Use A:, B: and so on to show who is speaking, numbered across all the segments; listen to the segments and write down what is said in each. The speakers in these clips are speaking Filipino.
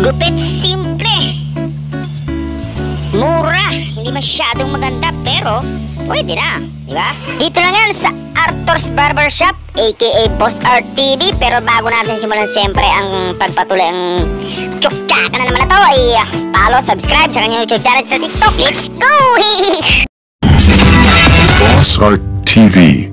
A: Gupit simple, mura, hindi masyadong maganda pero pwede na, di ba? Dito lang yan sa Arthur's Barbershop aka Boss Art TV. Pero bago natin simulan siyempre ang pagpatuloy ang tsuktaka na naman na to ay follow, subscribe sa kanyang YouTube channel at TikTok. Let's go!
B: Boss Art TV.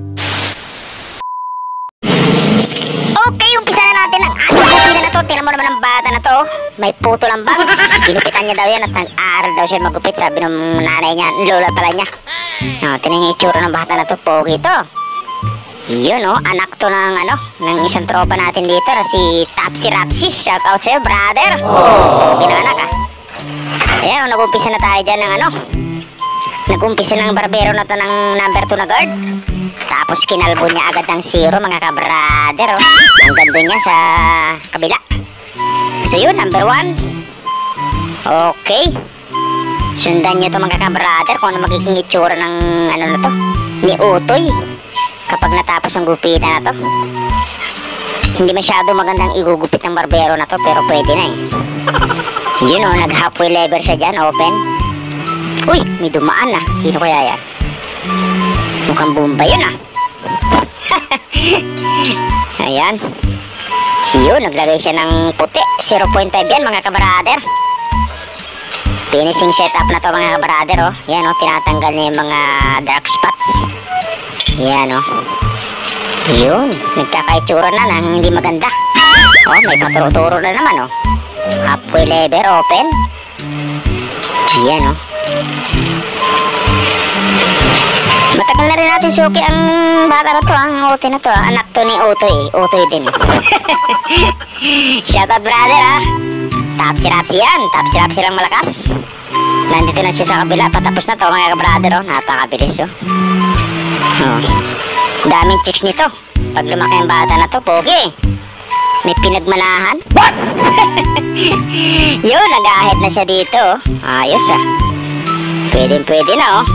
A: Okay, umpisa na natin ang ating gupina na to. Tingnan mo naman ang bata na to. May puto lang bangs. Ginupitan niya daw yan at nag-aaral daw siya magupit. Sabi ng nanay niya, lola pala niya. Tingnan yung itsura ng bata na to. Pogi to. Yun anak to ng ng isang tropa natin dito na si Tapsi Rapsi. Shout out sa'yo, brother. Pogi na anak Ayan, nag-umpisa na tayo dyan ng nag-umpisa ng barbero na to ng number 2 na guard. Tapos kinalbo niya agad ng 0 mga kabrader. Ang ganda niya sa kabila. So yun, number 1. Okay. Sundan niyo to mga kabrader kung ano magiging itsura ng na to ni Utoy kapag natapos ang gupitan na to. Hindi masyado magandang igugupit ng barbero na to pero pwede na Yun nag halfway lever siya dyan, open. Uy, may dumaan na. Sino kaya yan? Mukhang bomba yun Ayan. Siyo, naglagay siya ng puti. 0.5 yan mga kabrader. Finishing setup na to mga kabrader Yan tinatanggal niya yung mga dark spots. Yan Yun, nagkakaitsura na ng hindi maganda. May paturo-turo na naman halfway lever open. Yan Matagal na rin natin suki ang bata na to, ang Utoy na to. Anak to ni Utoy. Utoy din Shoutout brother Tapsi Rapsi yan. Tapsi Rapsi lang malakas. Nandito na siya sa kabila. Patapos na to mga kabrader Napakabilis daming chicks nito. Pag lumaki ang bata na to, pogi. May pinagmalahan. What? Yun, nag-ahit na siya dito Ayos Pwede na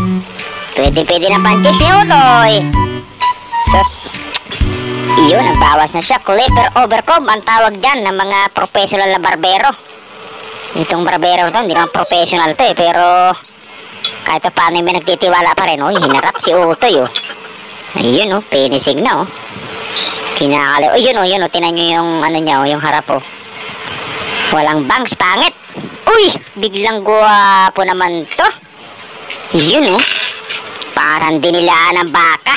A: Pwede na pan-chicks ni Utoy. Sus. Yun, nagbawas na siya. Clipper overcomb ang tawag dyan ng mga professional na barbero. Itong barbero to, hindi naman professional to pero kahit paano may nagtitiwala pa rin hinarap si Utoy Ayun finishing na kinakaliw. Yun tinan nyo yung niya yung harap walang bangs, pangit. Uy, biglang guwapo naman to. Yun parang dinilaan ng baka.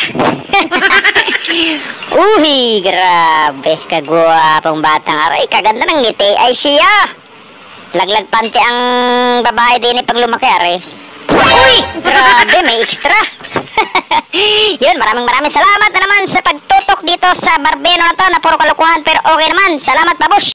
A: Uy, grabe. Kagwapong batang aray. Kaganda ng ngiti. Ay siya. Laglag panty ang babae din pag lumaki aray. Uy, grabe. May extra. Yun, maraming salamat na naman sa pagtutok dito sa barbero na to na puro kalukuhan pero okay naman. Salamat, babush.